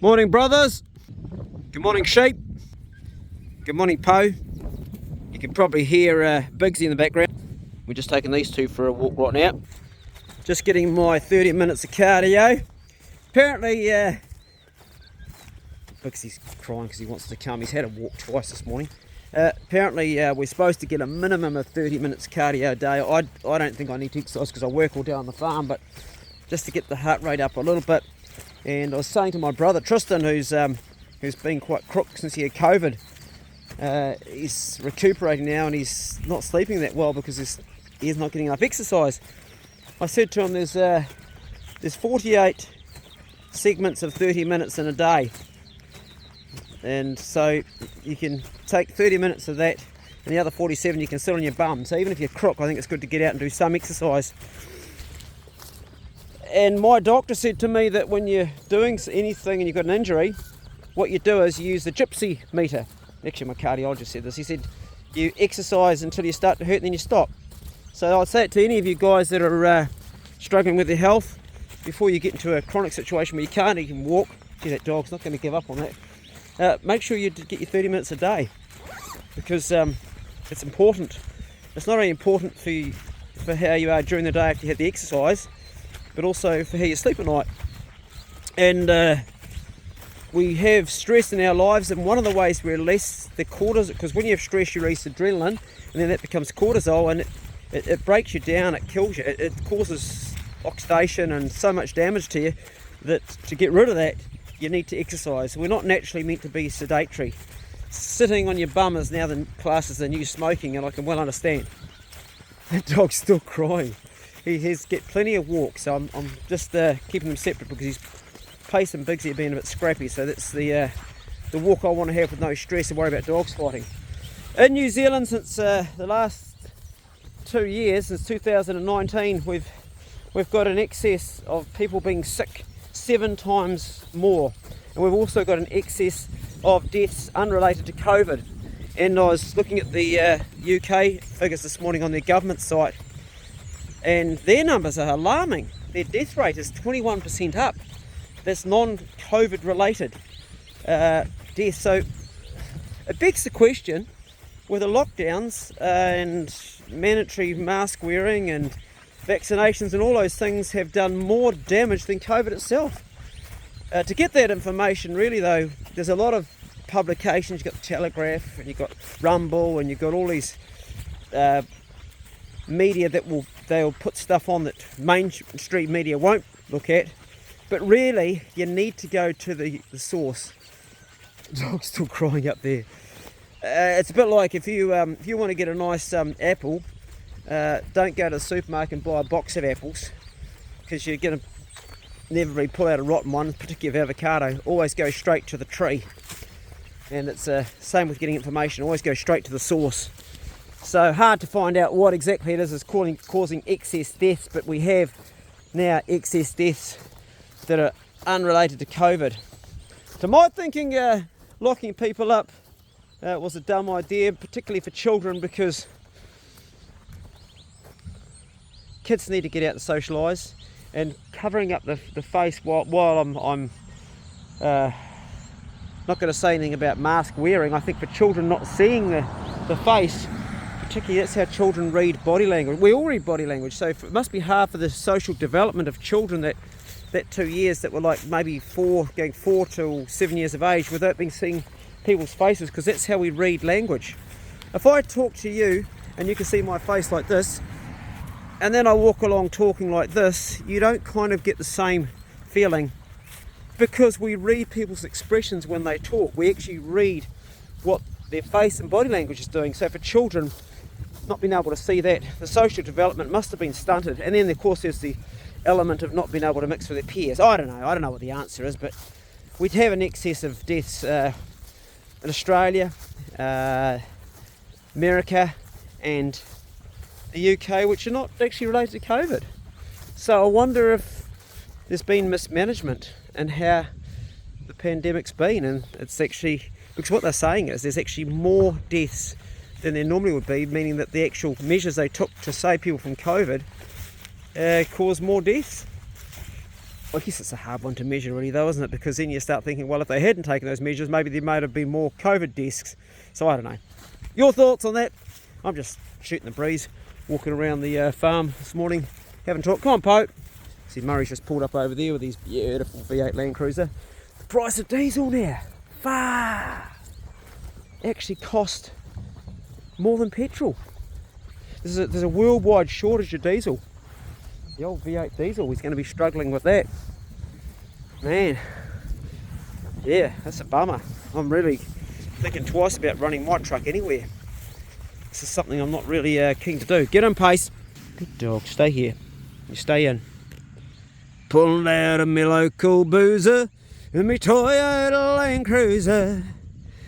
Morning, brothers. Good morning, sheep. Good morning, Po. You can probably hear Bigsy in the background. We're just taking these two for a walk right now. Just getting my 30 minutes of cardio. Apparently, Bigsy's crying because he wants to come. He's had a walk twice this morning. Apparently, we're supposed to get a minimum of 30 minutes cardio a day. I don't think I need to exercise because I work all day on the farm, but just to get the heart rate up a little bit. And I was saying to my brother Tristan, who's been quite crook since he had COVID, he's recuperating now and he's not sleeping that well because he's not getting enough exercise. I said to him, there's 48 segments of 30 minutes in a day, and so you can take 30 minutes of that, and the other 47 you can sit on your bum. So even if you're crook, I think it's good to get out and do some exercise. And my doctor said to me that when you're doing anything and you've got an injury, what you do is you use the gypsy meter. Actually, my cardiologist said this. He said you exercise until you start to hurt and then you stop. So I'd say it to any of you guys that are struggling with your health, before you get into a chronic situation where you can't even walk. Gee, that dog's not going to give up on that. Make sure you get your 30 minutes a day, because it's important. It's not only important for how you are during the day after you had the exercise, but also for how you sleep at night. And we have stress in our lives, and one of the ways we release the cortisol, because when you have stress you release adrenaline, and then that becomes cortisol, and it breaks you down, it kills you, it causes oxidation and so much damage to you that to get rid of that you need to exercise. We're not naturally meant to be sedentary. Sitting on your bum is now the class as the new smoking, and I can well understand. That dog's still crying. He has get plenty of walks, so I'm just keeping him separate because he's Pace and Bigsy are being a bit scrappy. So that's the walk I want to have with no stress and worry about dogs fighting. In New Zealand, since the last 2 years, since 2019, we've got an excess of people being sick 7 times more, and we've also got an excess of deaths unrelated to COVID. And I was looking at the UK figures this morning on their government site, and their numbers are alarming. Their death rate is 21% up. That's non-COVID related deaths. So it begs the question, with the lockdowns and mandatory mask wearing and vaccinations and all those things have done more damage than COVID itself. To get that information, really though, there's a lot of publications. You've got the Telegraph, and you've got Rumble, and you've got all these media that they'll put stuff on that mainstream media won't look at. But really, you need to go to the source. The dog's still crying up there. It's a bit like if you want to get a nice apple, don't go to the supermarket and buy a box of apples, because you're going to never really pull out a rotten one, particularly of avocado. Always go straight to the tree. And it's the same with getting information. Always go straight to the source. So hard to find out what exactly it is causing excess deaths, but we have now excess deaths that are unrelated to COVID. To my thinking, locking people up was a dumb idea, particularly for children, because kids need to get out and socialise, and covering up the face while I'm not going to say anything about mask wearing. I think for children, not seeing the face, particularly, that's how children read body language. We all read body language, so it must be hard for the social development of children that 2 years that were like maybe going 4 till 7 years of age without being seeing people's faces, because that's how we read language. If I talk to you and you can see my face like this, and then I walk along talking like this, you don't kind of get the same feeling, because we read people's expressions when they talk. We actually read what their face and body language is doing. So for children, not being able to see that, the social development must have been stunted. And then of course there's the element of not being able to mix with their peers. I don't know what the answer is, but we'd have an excess of deaths in Australia, America and the UK, which are not actually related to COVID. So I wonder if there's been mismanagement in how the pandemic's been, and it's actually, because what they're saying is there's actually more deaths than there normally would be, meaning that the actual measures they took to save people from COVID caused more deaths. I guess it's a hard one to measure really though, isn't it? Because then you start thinking, well, if they hadn't taken those measures, maybe there might have been more COVID deaths. So I don't know. Your thoughts on that? I'm just shooting the breeze, walking around the farm this morning, having a talk. Come on, Pope. See, Murray's just pulled up over there with his beautiful V8 Land Cruiser. The price of diesel now, actually cost more than petrol. There's a worldwide shortage of diesel. The old V8 diesel, he's going to be struggling with that. Man, yeah, that's a bummer. I'm really thinking twice about running my truck anywhere. This is something I'm not really keen to do. Get in, Pace. Good dog, stay here. You stay in. Pulling out of my local boozer in me Toyota Land Cruiser.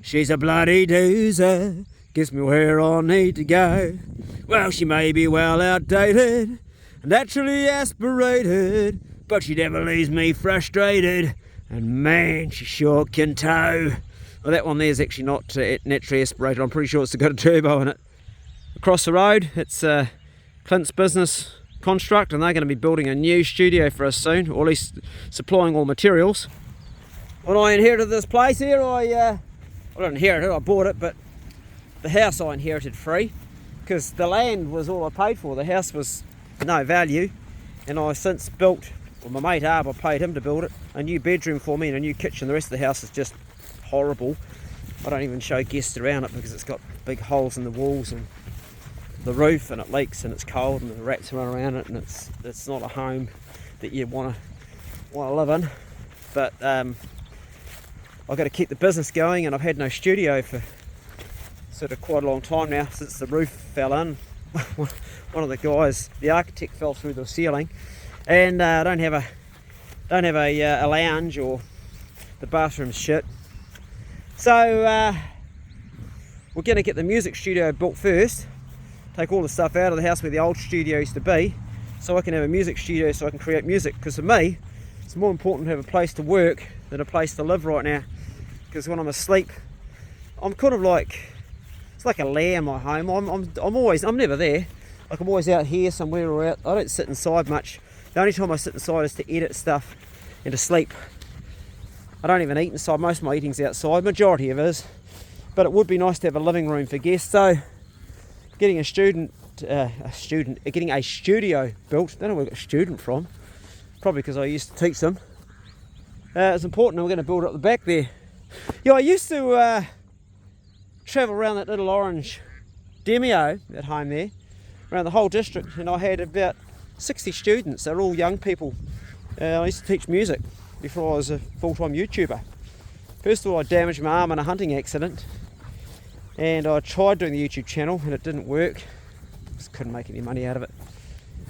She's a bloody doozer, gets me where I need to go. Well, she may be well outdated, naturally aspirated, but she never leaves me frustrated. And man, she sure can tow. Well, that one there is actually not naturally aspirated. I'm pretty sure it's got a turbo in it. Across the road, it's Clint's Business Construct, and they're going to be building a new studio for us soon, or at least supplying all materials. When I inherited this place here, I didn't inherit it, I bought it, but the house I inherited free, because the land was all I paid for. The house was no value, and I since built, well, my mate Arb, I paid him to build it, a new bedroom for me and a new kitchen. The rest of the house is just horrible. I don't even show guests around it because it's got big holes in the walls and the roof, and it leaks and it's cold and the rats run around it, and it's not a home that you want to live in. But I've got to keep the business going, and I've had no studio for sort of quite a long time now, since the roof fell in. One of the guys, the architect, fell through the ceiling, and I don't have a lounge, or the bathroom's shit. So we're going to get the music studio built first, take all the stuff out of the house where the old studio used to be, so I can have a music studio so I can create music. Because for me, it's more important to have a place to work than a place to live right now. Because when I'm asleep, I'm kind of like, it's like a lamb at home. I'm never there. Like, I'm always out here somewhere or out. I don't sit inside much. The only time I sit inside is to edit stuff and to sleep. I don't even eat inside. Most of my eating's outside. Majority of it is. But it would be nice to have a living room for guests. So getting getting a studio built. I don't know where I got student from. Probably because I used to teach them. It's important, and we're going to build up the back there. Yeah, I used to travel around that little orange Demio at home there, around the whole district, and I had about 60 students. They're all young people. I used to teach music before I was a full-time YouTuber. First of all, I damaged my arm in a hunting accident, and I tried doing the YouTube channel and it didn't work. Just couldn't make any money out of it,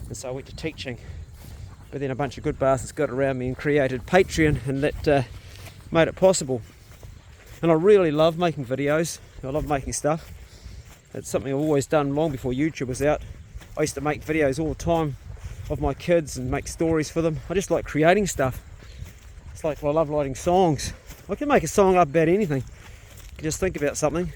and so I went to teaching. But then a bunch of good bastards got around me and created Patreon, and that made it possible. And I really love making videos. I love making stuff. It's something I've always done long before YouTube was out. I used to make videos all the time of my kids and make stories for them. I just like creating stuff. It's like, well, I love writing songs. I can make a song up about anything. I can just think about something.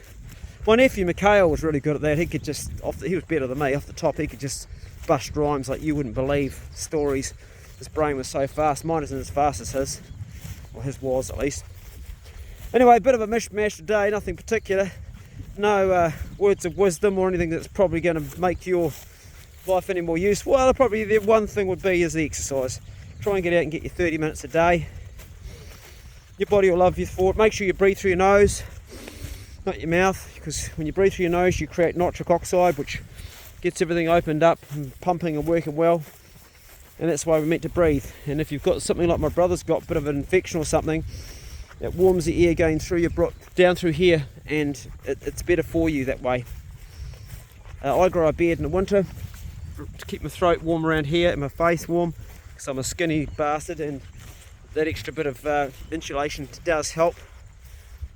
My nephew Mikhail was really good at that. He could just, he was better than me. Off the top, he could just bust rhymes like you wouldn't believe. Stories. His brain was so fast. Mine isn't as fast as his. Well, his was, at least. Anyway, a bit of a mishmash today. Nothing particular. No words of wisdom or anything that's probably going to make your life any more useful. Well, probably the one thing would be is the exercise. Try and get out and get your 30 minutes a day. Your body will love you for it. Make sure you breathe through your nose, not your mouth, because when you breathe through your nose you create nitric oxide, which gets everything opened up and pumping and working well, and that's why we're meant to breathe. And if you've got something like my brother's got, a bit of an infection or something, it warms the air going through your down through here, and it's better for you that way. I grow a beard in the winter to keep my throat warm around here and my face warm, because I'm a skinny bastard, and that extra bit of insulation does help.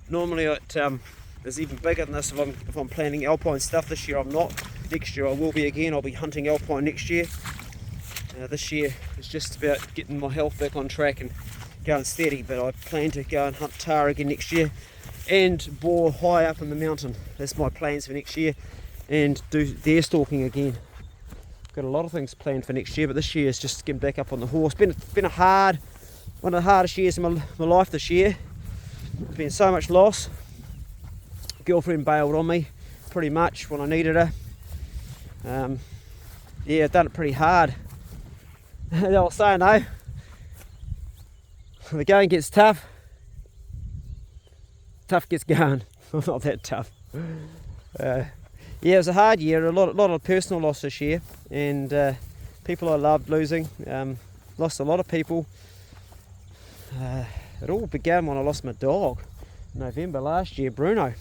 Normally it is even bigger than this if I'm planning alpine stuff. This year I'm not. Next year I will be again. I'll be hunting alpine next year. This year it's just about getting my health back on track and going steady, but I plan to go and hunt tahr again next year and boar high up in the mountain. That's my plans for next year, and do deer stalking again. Got a lot of things planned for next year, but this year is just getting back up on the horse. Been a hard one of the hardest years of my life this year. There's been so much loss. Girlfriend bailed on me pretty much when I needed her. Yeah, I've done it pretty hard. I was saying though, the going gets tough. Tough gets going. Not that tough. Yeah, it was a hard year. A lot of personal loss this year, and people I loved losing. Lost a lot of people. It all began when I lost my dog in November last year, Bruno,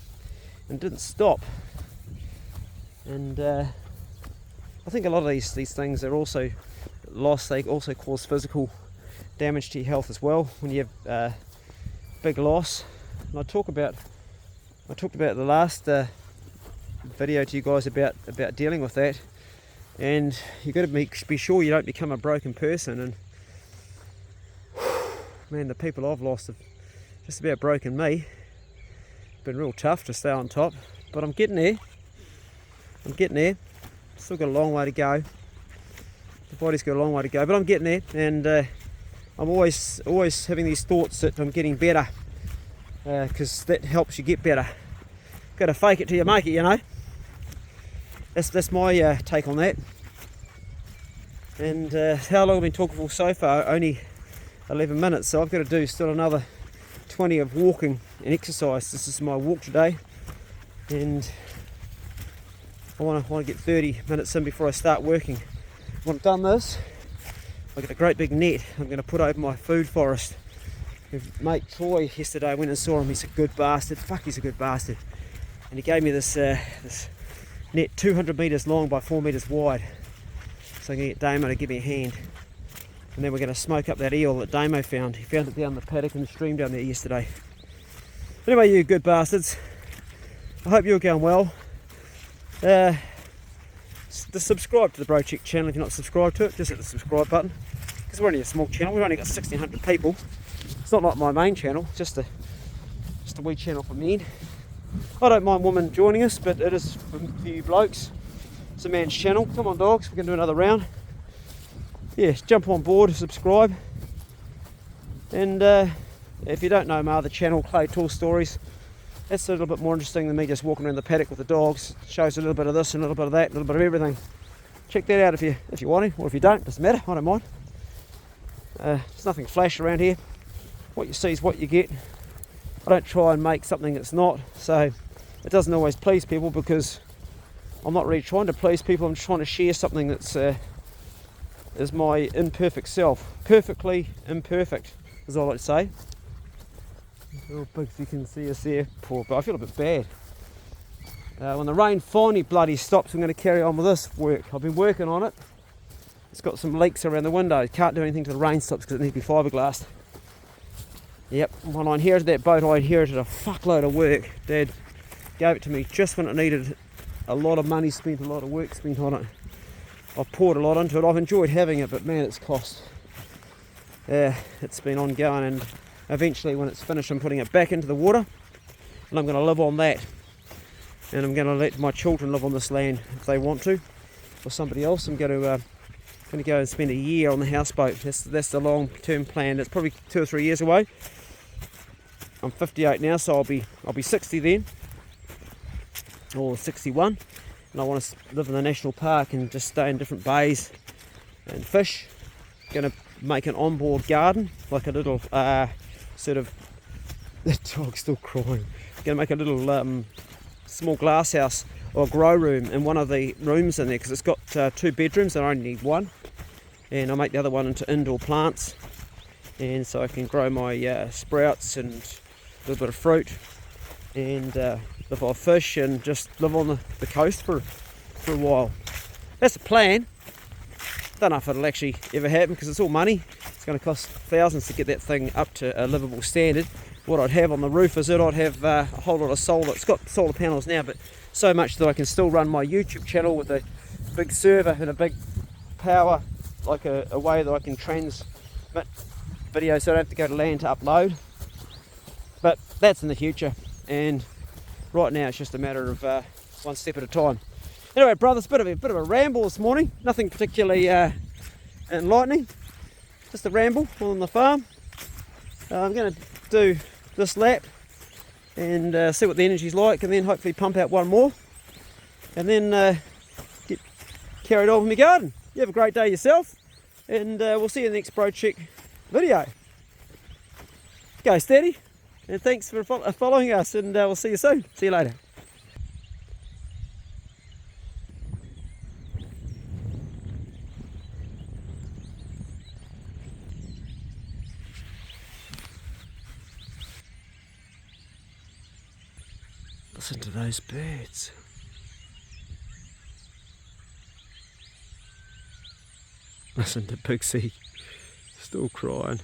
and didn't stop. And I think a lot of these things are also lost. They also cause physical damage to your health as well when you have big loss. And I talked about the last video to you guys about dealing with that, and you've got to be sure you don't become a broken person. And man, the people I've lost have just about broken me. It's been real tough to stay on top, but I'm getting there. Still got a long way to go. The body's got a long way to go, but I'm getting there, and I'm always having these thoughts that I'm getting better, because that helps you get better. Got to fake it till you make it, you know. That's my take on that. And how long I've been talking for so far? Only 11 minutes, so I've got to do still another 20 of walking and exercise. This is my walk today, and I want to get 30 minutes in before I start working. When I've done this, I've got a great big net I'm going to put over my food forest. Mate Troy yesterday, I went and saw him. He's a good bastard. Fuck, he's a good bastard. And he gave me this net 200 metres long by 4 metres wide, so I'm going to get Damo to give me a hand. And then we're going to smoke up that eel that Damo found. He found it down the paddock in the stream down there yesterday. Anyway, you good bastards, I hope you're going well. Subscribe to the Bro Check channel if you're not subscribed to it. Just hit the subscribe button, because we're only a small channel. We've only got 1,600 people. It's not like my main channel, just a wee channel for men. I don't mind women joining us, but it is for you blokes. It's a man's channel. Come on, dogs, we can do another round. Yeah, jump on board, subscribe. And if you don't know my other channel, Clay Tall Stories, that's a little bit more interesting than me just walking around the paddock with the dogs. It shows a little bit of this and a little bit of that, a little bit of everything. Check that out if you want to, or if you don't, doesn't matter, I don't mind. There's nothing flash around here. What you see is what you get. I don't try and make something that's not, so it doesn't always please people, because I'm not really trying to please people. I'm just trying to share something that's is my imperfect self. Perfectly imperfect, is all I'd say. Oh, Bugs, you can see us there. Poor, but I feel a bit bad. When the rain finally bloody stops, I'm going to carry on with this work. I've been working on it. It's got some leaks around the window. Can't do anything till the rain stops because it needs to be fiberglassed. Yep, when I inherited that boat, I inherited a fuckload of work. Dad gave it to me just when it needed a lot of money spent, a lot of work spent on it. I've poured a lot into it. I've enjoyed having it, but man, it's cost. It's been ongoing, and eventually when it's finished, I'm putting it back into the water, and I'm going to live on that. And I'm going to let my children live on this land if they want to, or somebody else. I'm going to go and spend a year on the houseboat. That's the long-term plan. It's probably 2 or 3 years away. I'm 58 now, so I'll be 60 then, or 61. And I want to live in the national park and just stay in different bays and fish. Going to make an onboard garden, like a little sort of. The dog's still crying. Going to make a little small glass house or grow room in one of the rooms in there, because it's got 2 bedrooms and I only need 1. And I'll make the other one into indoor plants, and so I can grow my sprouts and a little bit of fruit, and live off fish and just live on the coast for a while. That's the plan. Don't know if it'll actually ever happen, because it's all money. It's going to cost thousands to get that thing up to a livable standard. What I'd have on the roof is that I'd have a whole lot of solar. It's got solar panels now, but so much that I can still run my YouTube channel with a big server and a big power, like a way that I can transmit videos, so I don't have to go to land to upload. But that's in the future, and right now it's just a matter of one step at a time. Anyway, brothers, bit of a ramble this morning. Nothing particularly enlightening, just a ramble on the farm. I'm going to do this lap and see what the energy's like, and then hopefully pump out one more, and then get carried on with my garden. You have a great day yourself, and we'll see you in the next Pro Check video. Go steady, and thanks for following us, and we'll see you soon. See you later. Listen to those birds. Listen to Pixie, still crying.